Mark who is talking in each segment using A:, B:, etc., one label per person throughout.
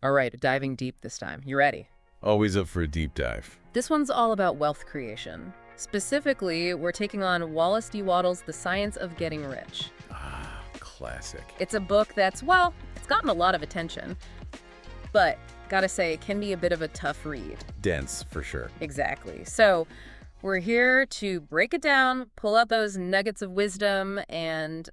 A: All right, diving deep this time. You ready?
B: Always up for a deep dive.
A: This one's all about wealth creation. Specifically, we're taking on Wallace D. Wattles' The Science of Getting Rich.
B: Ah, classic.
A: It's a book that's, well, it's gotten a lot of attention, but gotta say, it can be a bit of a tough read.
B: Dense, for sure.
A: Exactly. So, we're here to break it down, pull out those nuggets of wisdom, and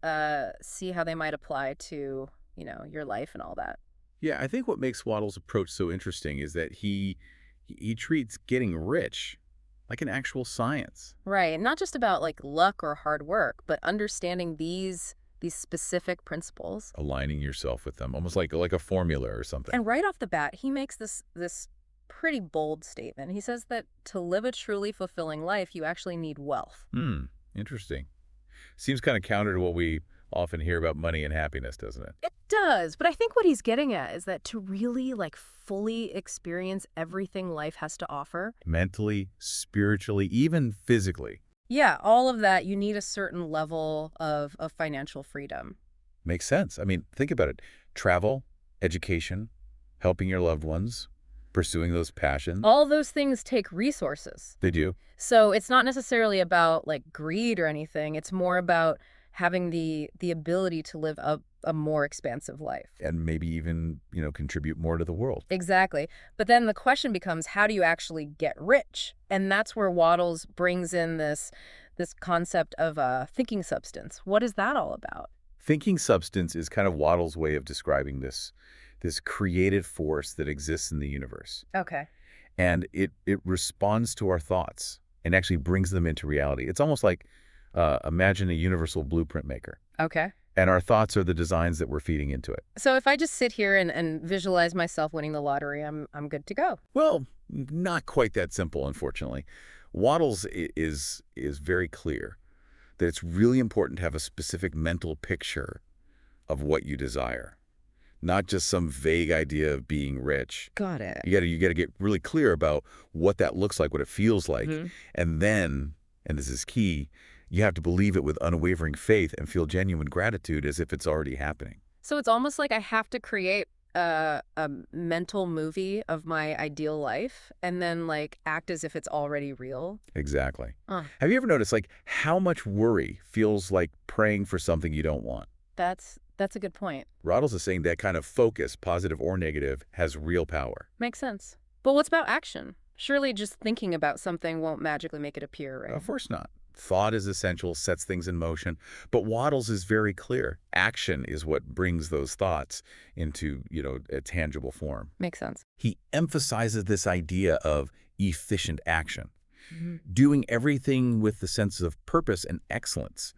A: see how they might apply to, your life and all that.
B: Yeah, I think what makes Waddle's approach so interesting is that he treats getting rich like an actual science.
A: Right. Not just about like luck or hard work, but understanding these specific principles.
B: Aligning yourself with them, almost like a formula or something.
A: And right off the bat, he makes this pretty bold statement. He says that to live a truly fulfilling life, you actually need wealth.
B: Interesting. Seems kind of counter to what we often hear about money and happiness, doesn't it?
A: It does, but I think what he's getting at is that to really like fully experience everything life has to offer.
B: Mentally, spiritually, even physically.
A: Yeah, all of that, you need a certain level of financial freedom.
B: Makes sense. I mean, think about it. Travel, education, helping your loved ones, pursuing those passions.
A: All those things take resources.
B: They do.
A: So it's not necessarily about like greed or anything. It's more about having the ability to live a more expansive life.
B: And maybe even, contribute more to the world.
A: Exactly. But then the question becomes, how do you actually get rich? And that's where Wattles brings in this concept of thinking substance. What is that all about?
B: Thinking substance is kind of Waddle's way of describing this creative force that exists in the universe.
A: Okay.
B: And it responds to our thoughts and actually brings them into reality. It's almost like imagine a universal blueprint maker.
A: Okay.
B: And our thoughts are the designs that we're feeding into it.
A: So if I just sit here and visualize myself winning the lottery, I'm good to go.
B: Well, not quite that simple, unfortunately. Waddles is very clear that it's really important to have a specific mental picture of what you desire, not just some vague idea of being rich.
A: Got it.
B: You gotta get really clear about what that looks like, what it feels like, and then, and this is key, you have to believe it with unwavering faith and feel genuine gratitude as if it's already happening.
A: So it's almost like I have to create a mental movie of my ideal life and then like act as if it's already real.
B: Exactly. Have you ever noticed how much worry feels like praying for something you don't want?
A: That's a good point.
B: Waddles is saying that kind of focus, positive or negative, has real power.
A: Makes sense. But what's about action? Surely just thinking about something won't magically make it appear, right?
B: Of course not. Thought is essential, sets things in motion. But Waddles is very clear. Action is what brings those thoughts into, a tangible form.
A: Makes sense.
B: He emphasizes this idea of efficient action, doing everything with the sense of purpose and excellence,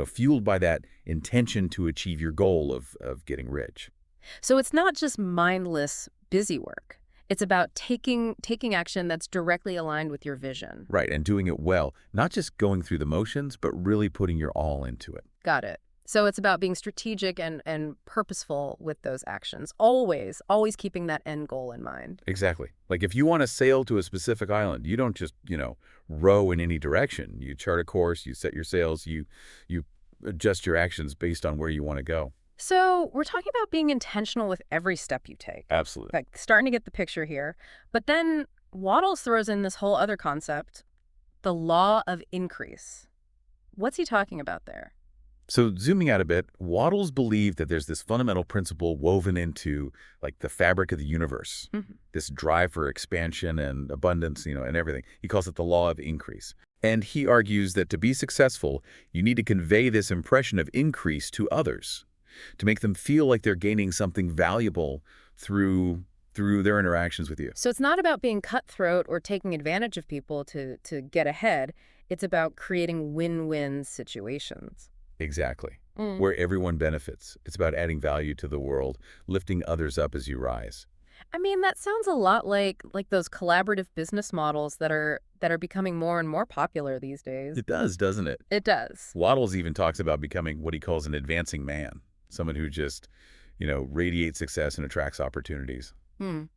B: fueled by that intention to achieve your goal of getting rich.
A: So it's not just mindless, busy work. It's about taking action that's directly aligned with your vision.
B: Right, and doing it well, not just going through the motions, but really putting your all into it.
A: Got it. So it's about being strategic and purposeful with those actions. Always keeping that end goal in mind.
B: Exactly. Like if you want to sail to a specific island, you don't just, row in any direction. You chart a course, you set your sails, you adjust your actions based on where you want to go.
A: So we're talking about being intentional with every step you take.
B: Absolutely.
A: Like starting to get the picture here. But then Wattles throws in this whole other concept, the law of increase. What's he talking about there?
B: So zooming out a bit, Wattles believed that there's this fundamental principle woven into the fabric of the universe, this drive for expansion and abundance, and everything. He calls it the law of increase. And he argues that to be successful, you need to convey this impression of increase to others, to make them feel like they're gaining something valuable through their interactions with you.
A: So it's not about being cutthroat or taking advantage of people to get ahead. It's about creating win-win situations.
B: Exactly. Where everyone benefits. It's about adding value to the world, lifting others up as you rise.
A: I mean, that sounds a lot like those collaborative business models that are becoming more and more popular these days.
B: It does, doesn't it?
A: It does.
B: Wattles even talks about becoming what he calls an advancing man, someone who just, radiates success and attracts opportunities.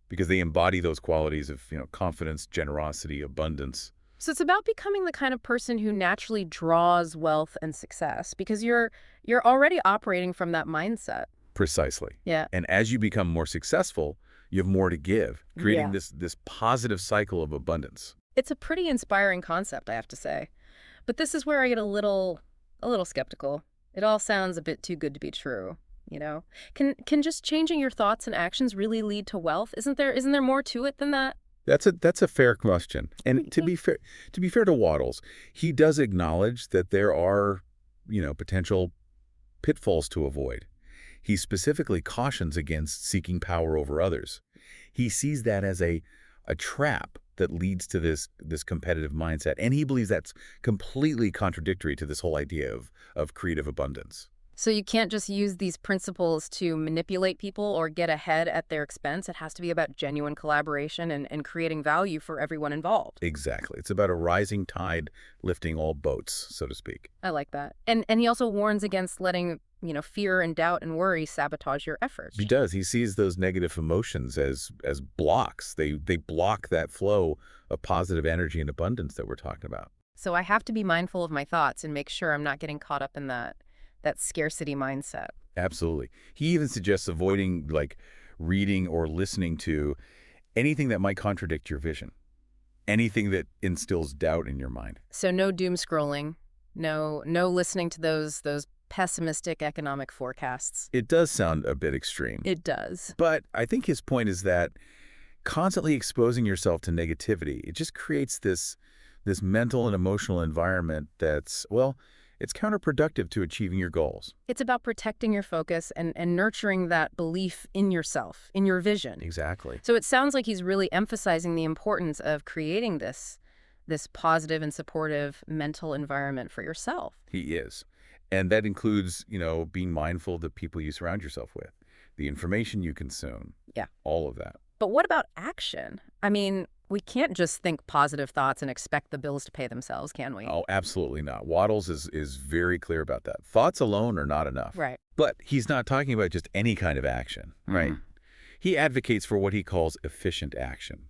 B: Because they embody those qualities of, confidence, generosity, abundance.
A: So it's about becoming the kind of person who naturally draws wealth and success because you're already operating from that mindset.
B: Precisely.
A: Yeah.
B: And as you become more successful, you have more to give, creating
A: Yeah.
B: this positive cycle of abundance.
A: It's a pretty inspiring concept, I have to say. But this is where I get a little skeptical. It all sounds a bit too good to be true, you know? Can just changing your thoughts and actions really lead to wealth? Isn't there more to it than that?
B: That's a fair question. And to be fair to Wattles, he does acknowledge that there are, potential pitfalls to avoid. He specifically cautions against seeking power over others. He sees that as a trap that leads to this competitive mindset, and he believes that's completely contradictory to this whole idea of creative abundance.
A: So you can't just use these principles to manipulate people or get ahead at their expense. It has to be about genuine collaboration and creating value for everyone involved.
B: Exactly. It's about a rising tide lifting all boats, so to speak.
A: I like that. And he also warns against letting, fear and doubt and worry sabotage your efforts.
B: He does. He sees those negative emotions as blocks. They block that flow of positive energy and abundance that we're talking about.
A: So I have to be mindful of my thoughts and make sure I'm not getting caught up in that scarcity mindset.
B: Absolutely. He even suggests avoiding reading or listening to anything that might contradict your vision, anything that instills doubt in your mind.
A: So no doom scrolling, no listening to those pessimistic economic forecasts.
B: It does sound a bit extreme,
A: It does.
B: but I think his point is that constantly exposing yourself to negativity, it just creates this mental and emotional environment that's, well, it's counterproductive to achieving your goals.
A: It's about protecting your focus and nurturing that belief in yourself, in your vision.
B: Exactly.
A: So it sounds like he's really emphasizing the importance of creating this positive and supportive mental environment for yourself.
B: He is. And that includes, being mindful of the people you surround yourself with, the information you consume,
A: Yeah.
B: all of that.
A: But what about action? I mean, we can't just think positive thoughts and expect the bills to pay themselves, can we?
B: Oh, absolutely not. Wattles is very clear about that. Thoughts alone are not enough.
A: Right.
B: But he's not talking about just any kind of action, right? He advocates for what he calls efficient action,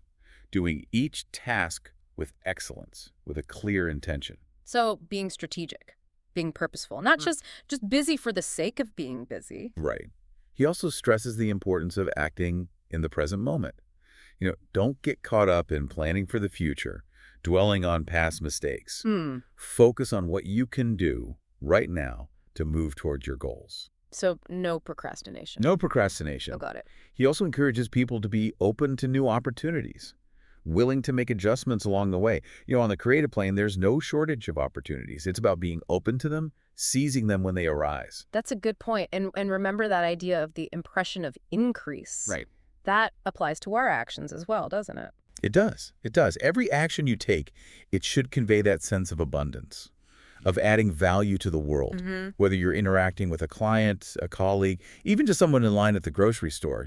B: doing each task with excellence, with a clear intention.
A: So being strategic, being purposeful, not just busy for the sake of being busy.
B: Right. He also stresses the importance of acting in the present moment. Don't get caught up in planning for the future, dwelling on past mistakes. Focus on what you can do right now to move towards your goals.
A: So no procrastination.
B: No procrastination.
A: Oh, got it.
B: He also encourages people to be open to new opportunities, willing to make adjustments along the way. On the creative plane, there's no shortage of opportunities. It's about being open to them, seizing them when they arise.
A: That's a good point. And remember that idea of the impression of increase.
B: Right.
A: That applies to our actions as well, doesn't it?
B: It does. It does. Every action you take, it should convey that sense of abundance, of adding value to the world, whether you're interacting with a client, a colleague, even just someone in line at the grocery store.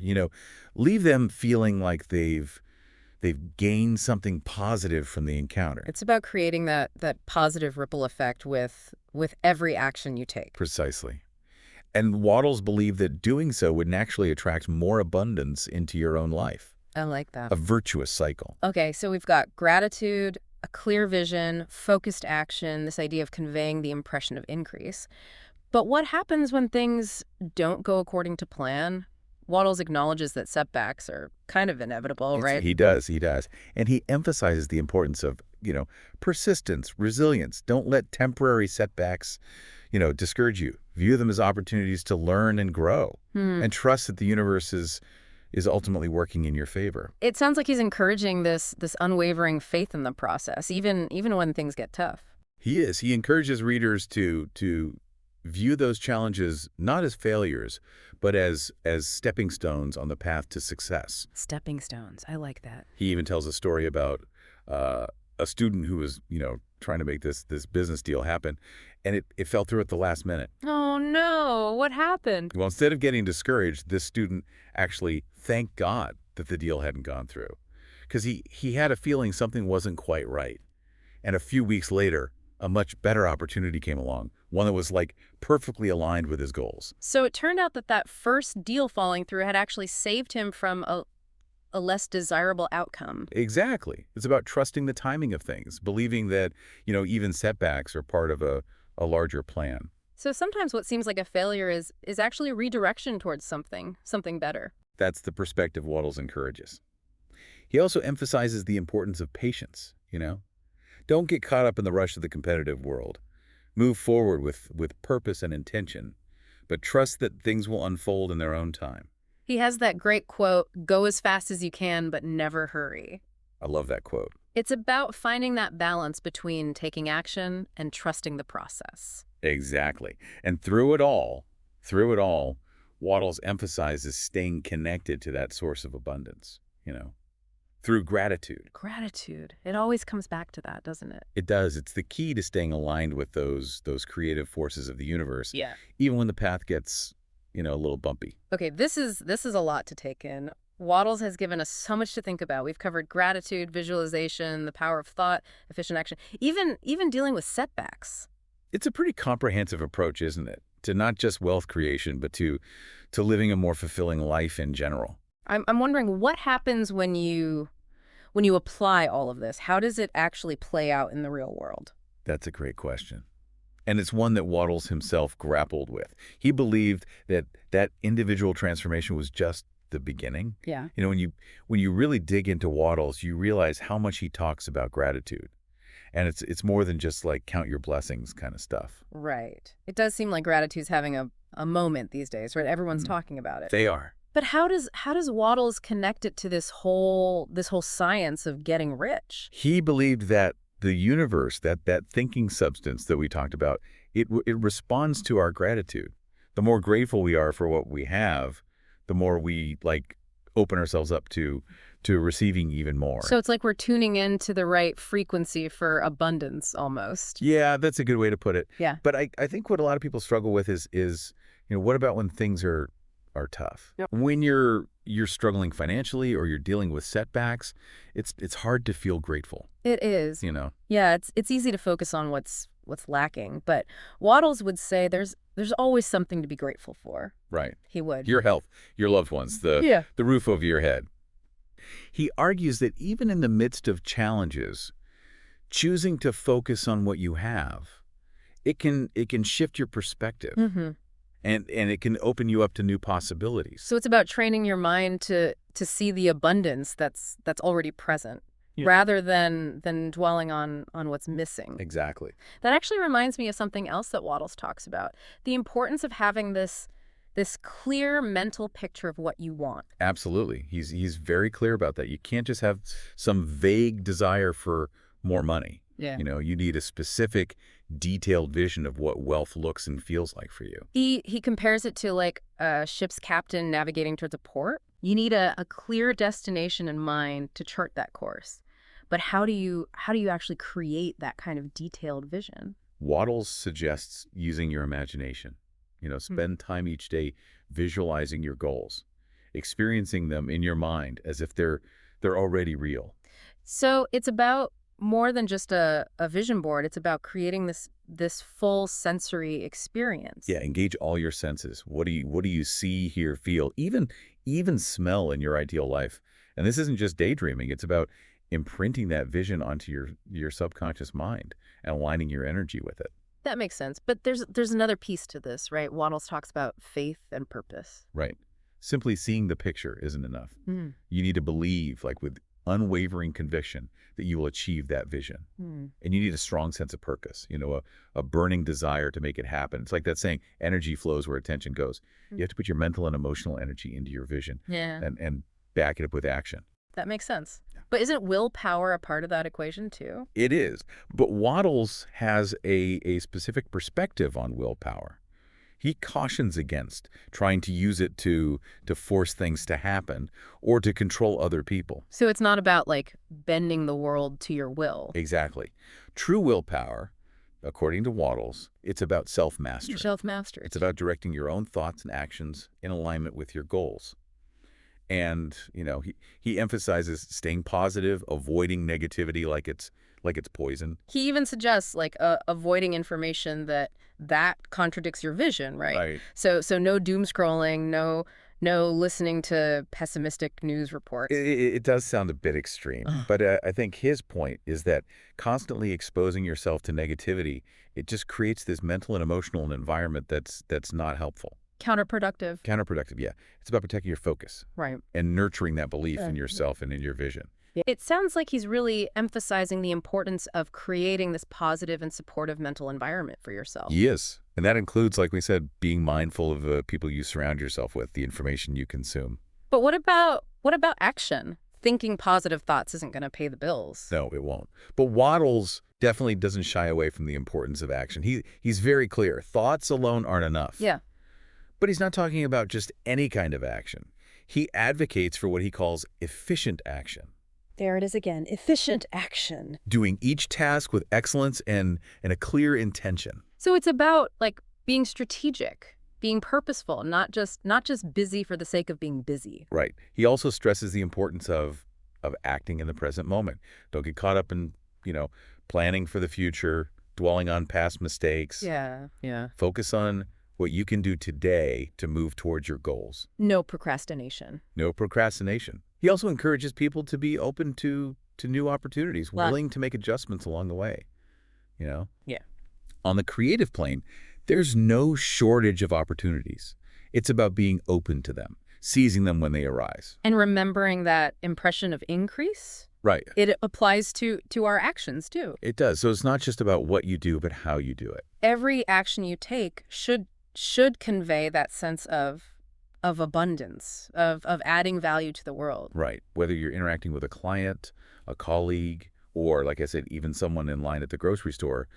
B: Leave them feeling like they've gained something positive from the encounter.
A: It's about creating that positive ripple effect with every action you take.
B: Precisely. And Wattles believed that doing so would naturally attract more abundance into your own life.
A: I like that.
B: A virtuous cycle.
A: Okay, so we've got gratitude, a clear vision, focused action, this idea of conveying the impression of increase. But what happens when things don't go according to plan? Wattles acknowledges that setbacks are kind of inevitable, right?
B: He does. And he emphasizes the importance of, persistence, resilience. Don't let temporary setbacks, discourage you. View them as opportunities to learn and grow, and trust that the universe is ultimately working in your favor.
A: It sounds like he's encouraging this unwavering faith in the process, even when things get tough.
B: He is. He encourages readers to view those challenges not as failures, but as stepping stones on the path to success.
A: Stepping stones. I like that.
B: He even tells a story about a student who was, trying to make this business deal happen, and it fell through at the last minute.
A: Oh, no. What happened?
B: Well, instead of getting discouraged, this student actually thanked God that the deal hadn't gone through, because he had a feeling something wasn't quite right. And a few weeks later, a much better opportunity came along, one that was perfectly aligned with his goals.
A: So it turned out that first deal falling through had actually saved him from a less desirable outcome.
B: Exactly. It's about trusting the timing of things, believing that, even setbacks are part of a larger plan.
A: So sometimes what seems like a failure is actually a redirection towards something better.
B: That's the perspective Wattles encourages. He also emphasizes the importance of patience, you know? Don't get caught up in the rush of the competitive world. Move forward with purpose and intention, but trust that things will unfold in their own time.
A: He has that great quote, go as fast as you can, but never hurry.
B: I love that quote.
A: It's about finding that balance between taking action and trusting the process.
B: Exactly. And through it all, Wattles emphasizes staying connected to that source of abundance, you know, through gratitude.
A: Gratitude. It always comes back to that, doesn't it?
B: It does. It's the key to staying aligned with those creative forces of the universe,
A: Yeah.
B: even when the path gets, a little bumpy.
A: Okay, this is a lot to take in. Wattles has given us so much to think about. We've covered gratitude, visualization, the power of thought, efficient action, even dealing with setbacks.
B: It's a pretty comprehensive approach, isn't it? To not just wealth creation, but to living a more fulfilling life in general.
A: I'm wondering what happens when you apply all of this. How does it actually play out in the real world?
B: That's a great question. And it's one that Wattles himself grappled with. He believed that that individual transformation was just the beginning.
A: Yeah.
B: When you really dig into Wattles, you realize how much he talks about gratitude. And it's more than just like count your blessings kind of stuff.
A: Right. It does seem like gratitude's having a moment these days, right? Everyone's talking about it.
B: They are.
A: But how does Wattles connect it to this whole science of getting rich?
B: He believed that the universe, that thinking substance that we talked about, it responds to our gratitude. The more grateful we are for what we have, the more we open ourselves up to receiving even more.
A: So it's like we're tuning into the right frequency for abundance almost.
B: Yeah, that's a good way to put it.
A: Yeah.
B: But I think what a lot of people struggle with is what about when things are tough?
A: Yep.
B: When you're struggling financially or you're dealing with setbacks, it's hard to feel grateful.
A: It is.
B: You know.
A: Yeah, it's easy to focus on what's lacking, but Wattles would say there's always something to be grateful for.
B: Right.
A: He would.
B: Your health, your loved ones, the roof over your head. He argues that even in the midst of challenges, choosing to focus on what you have, it can shift your perspective.
A: Mm-hmm.
B: And it can open you up to new possibilities.
A: So it's about training your mind to see the abundance that's already present,
B: Yeah.
A: rather than dwelling on what's missing.
B: Exactly.
A: That actually reminds me of something else that Wattles talks about, the importance of having this clear mental picture of what you want.
B: Absolutely. He's very clear about that. You can't just have some vague desire for more money.
A: Yeah.
B: You need a specific, detailed vision of what wealth looks and feels like for you.
A: He compares it to like a ship's captain navigating towards a port. You need a clear destination in mind to chart that course. But how do you actually create that kind of detailed vision?
B: Wattles suggests using your imagination. Spend time each day visualizing your goals, experiencing them in your mind as if they're already real.
A: So it's about more than just a vision board. It's about creating this full sensory experience.
B: Yeah, engage all your senses. What do you see, hear, feel, even smell in your ideal life? And this isn't just daydreaming. It's about imprinting that vision onto your subconscious mind and aligning your energy with it.
A: That makes sense. But there's another piece to this, right? Wattles talks about faith and purpose.
B: Right. Simply seeing the picture isn't enough.
A: Mm.
B: You need to believe, with unwavering conviction, that you will achieve that vision.
A: Mm.
B: And you need a strong sense of purpose, a burning desire to make it happen. It's like that saying, energy flows where attention goes.
A: Mm.
B: You have to put your mental and emotional energy into your vision.
A: Yeah.
B: And back it up with action.
A: That makes sense. But isn't willpower a part of that equation too?
B: It is. But Wattles has a specific perspective on willpower. He cautions against trying to use it to force things to happen or to control other people.
A: So it's not about bending the world to your will.
B: Exactly. True willpower, according to Wattles, it's about self-mastery.
A: Self-mastery.
B: It's about directing your own thoughts and actions in alignment with your goals. And, he emphasizes staying positive, avoiding negativity like it's poison.
A: He even suggests avoiding information that contradicts your vision, right?
B: Right.
A: So no doom scrolling, no listening to pessimistic news reports.
B: It does sound a bit extreme, but I think his point is that constantly exposing yourself to negativity, it just creates this mental and emotional environment that's not helpful.
A: Counterproductive.
B: Counterproductive, yeah. It's about protecting your focus
A: Right.
B: and nurturing that belief in yourself and in your vision.
A: Yeah. It sounds like he's really emphasizing the importance of creating this positive and supportive mental environment for yourself.
B: He is. And that includes, like we said, being mindful of the people you surround yourself with, the information you consume.
A: But what about action? Thinking positive thoughts isn't going to pay the bills.
B: No, it won't. But Wattles definitely doesn't shy away from the importance of action. He's very clear. Thoughts alone aren't enough.
A: Yeah.
B: But he's not talking about just any kind of action. He advocates for what he calls efficient action.
A: There it is again. Efficient action.
B: Doing each task with excellence and a clear intention.
A: So it's about like being strategic, being purposeful, not just busy for the sake of being busy.
B: Right. He also stresses the importance of acting in the present moment. Don't get caught up in, planning for the future, dwelling on past mistakes.
A: Yeah. Yeah.
B: Focus on what you can do today to move towards your goals.
A: No procrastination.
B: No procrastination. He also encourages people to be open to new opportunities, willing to make adjustments along the way.
A: Yeah.
B: On the creative plane, there's no shortage of opportunities. It's about being open to them, seizing them when they arise.
A: And remembering that impression of increase,
B: Right.
A: it applies to our actions too.
B: It does. So it's not just about what you do, but how you do it.
A: Every action you take should convey that sense of abundance, of adding value to the world.
B: Right. Whether you're interacting with a client, a colleague, or, like I said, even someone in line at the grocery store,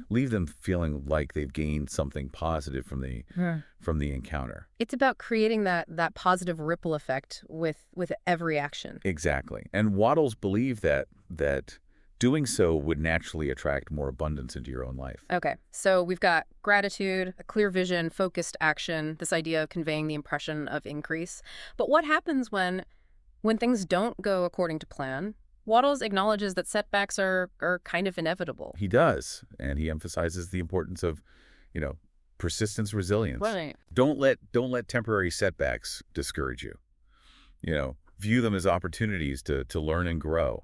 B: leave them feeling like they've gained something positive from the encounter.
A: It's about creating that positive ripple effect with every action.
B: Exactly. And Wattles believed that doing so would naturally attract more abundance into your own life.
A: Okay, so we've got gratitude, a clear vision, focused action, this idea of conveying the impression of increase. But what happens when things don't go according to plan? Wattles acknowledges that setbacks are kind of inevitable.
B: He does, and he emphasizes the importance of, persistence, resilience.
A: Right.
B: Don't let temporary setbacks discourage you. View them as opportunities to learn and grow.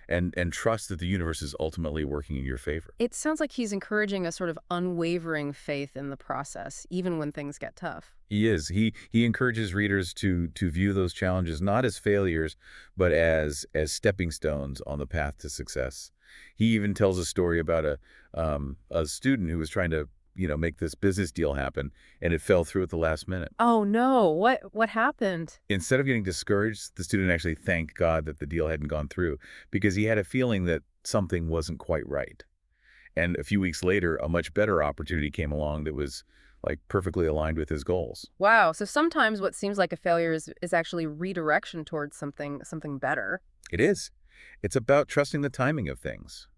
B: And trust that the universe is ultimately working in your favor.
A: It sounds like he's encouraging a sort of unwavering faith in the process, even when things get tough.
B: He is. He encourages readers to view those challenges not as failures, but as stepping stones on the path to success. He even tells a story about a student who was trying to make this business deal happen, and it fell through at the last minute.
A: Oh no, what happened?
B: Instead of getting discouraged, the student actually thanked God that the deal hadn't gone through because he had a feeling that something wasn't quite right. And a few weeks later, a much better opportunity came along that was like perfectly aligned with his goals.
A: Wow, so sometimes what seems like a failure is actually redirection towards something better.
B: It is. It's about trusting the timing of things.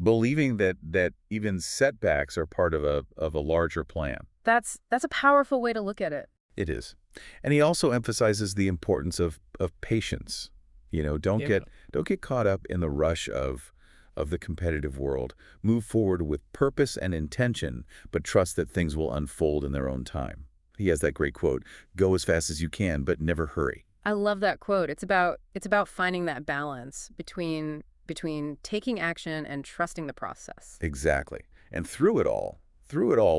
B: Believing that even setbacks are part of a larger plan.
A: That's a powerful way to look at it.
B: It is. And he also emphasizes the importance of patience. Don't get caught up in the rush of the competitive world. Move forward with purpose and intention, but trust that things will unfold in their own time. He has that great quote, "Go as fast as you can, but never hurry."
A: I love that quote. It's about finding that balance between taking action and trusting the process.
B: Exactly. And through it all,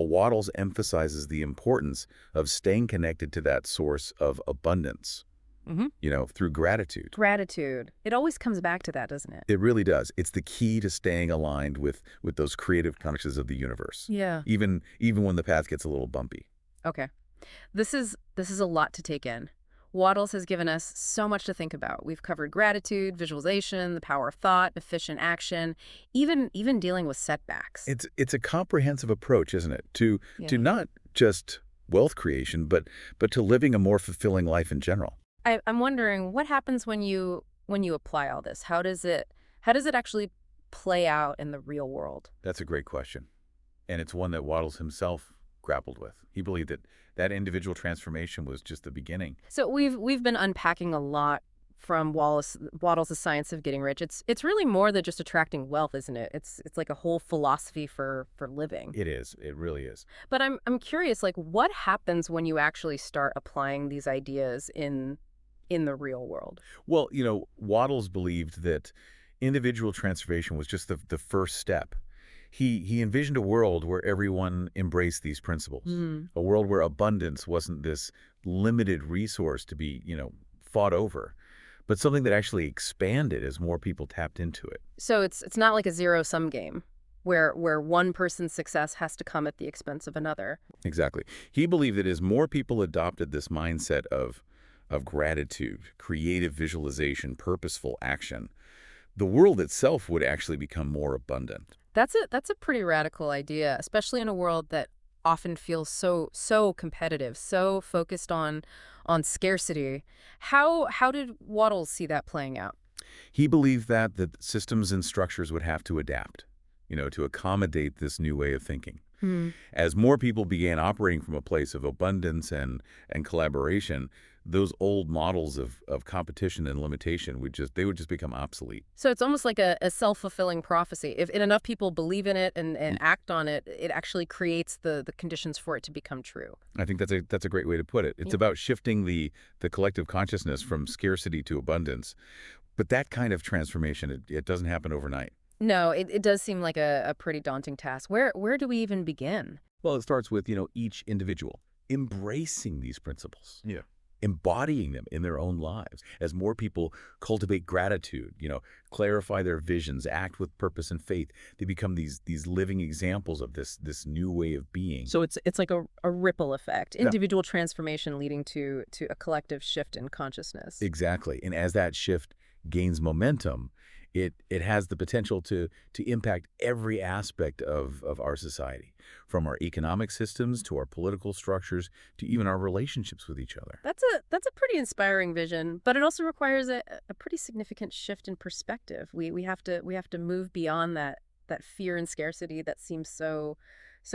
B: Wattles emphasizes the importance of staying connected to that source of abundance, through gratitude.
A: Gratitude. It always comes back to that, doesn't it?
B: It really does. It's the key to staying aligned with those creative connections of the universe.
A: Yeah.
B: Even when the path gets a little bumpy.
A: Okay. This is a lot to take in. Wattles has given us so much to think about. We've covered gratitude, visualization, the power of thought, efficient action, even dealing with setbacks.
B: It's a comprehensive approach, isn't it? To not just wealth creation, but to living a more fulfilling life in general.
A: I'm wondering what happens when you apply all this. How does it actually play out in the real world?
B: That's a great question. And it's one that Wattles himself grappled with. He believed that individual transformation was just the beginning.
A: So we've been unpacking a lot from Wattles' Science of Getting Rich. It's really more than just attracting wealth, isn't it? It's like a whole philosophy for living.
B: It is. It really is.
A: But I'm curious, like, what happens when you actually start applying these ideas in the real world?
B: Well, Wattles believed that individual transformation was just the first step. He envisioned a world where everyone embraced these principles, a world where abundance wasn't this limited resource to be, fought over, but something that actually expanded as more people tapped into it.
A: So it's not like a zero-sum game where one person's success has to come at the expense of another.
B: Exactly. He believed that as more people adopted this mindset of gratitude, creative visualization, purposeful action, the world itself would actually become more abundant.
A: That's a pretty radical idea, especially in a world that often feels so competitive, so focused on scarcity. How did Wattles see that playing out?
B: He believed that systems and structures would have to adapt, to accommodate this new way of thinking. As more people began operating from a place of abundance and collaboration, those old models of competition and limitation would just become obsolete.
A: So it's almost like a self-fulfilling prophecy. If enough people believe in it and act on it, it actually creates the conditions for it to become true.
B: I think that's a great way to put it. It's about shifting the collective consciousness from scarcity to abundance. But that kind of transformation, it doesn't happen overnight.
A: No, it does seem like a pretty daunting task. Where do we even begin?
B: Well, it starts with, each individual embracing these principles. Yeah. Embodying them in their own lives. As more people cultivate gratitude, clarify their visions, act with purpose and faith, they become these living examples of this new way of being.
A: So it's like a ripple effect, individual transformation leading to a collective shift in consciousness.
B: Exactly. And as that shift gains momentum, it has the potential to impact every aspect of our society, from our economic systems to our political structures to even our relationships with each other.
A: That's a pretty inspiring vision, but it also requires a pretty significant shift in perspective. We have to move beyond that fear and scarcity that seems so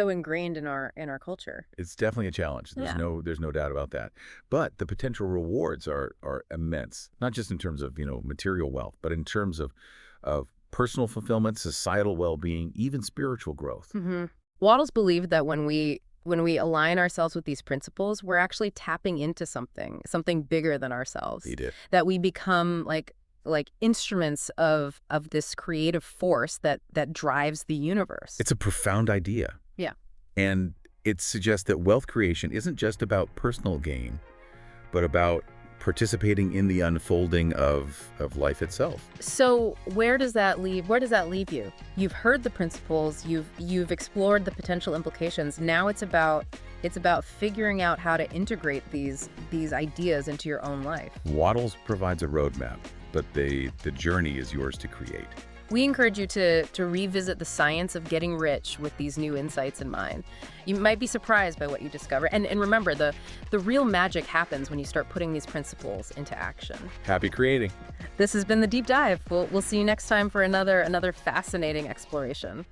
A: ingrained in our culture.
B: It's definitely a challenge. There's no doubt about that. But the potential rewards are immense, not just in terms of, material wealth, but in terms of personal fulfillment, societal well-being, even spiritual growth.
A: Wattles believed that when we align ourselves with these principles, we're actually tapping into something bigger than ourselves.
B: He did.
A: That we become like instruments of this creative force that drives the universe.
B: It's a profound idea.
A: Yeah.
B: And it suggests that wealth creation isn't just about personal gain, but about participating in the unfolding of life itself.
A: So where does that leave you? You've heard the principles, you've explored the potential implications. Now it's about figuring out how to integrate these ideas into your own life.
B: Wattles provides a roadmap, but the journey is yours to create.
A: We encourage you to revisit the science of getting rich with these new insights in mind. You might be surprised by what you discover. And remember, the real magic happens when you start putting these principles into action.
B: Happy creating.
A: This has been The Deep Dive. We'll see you next time for another fascinating exploration.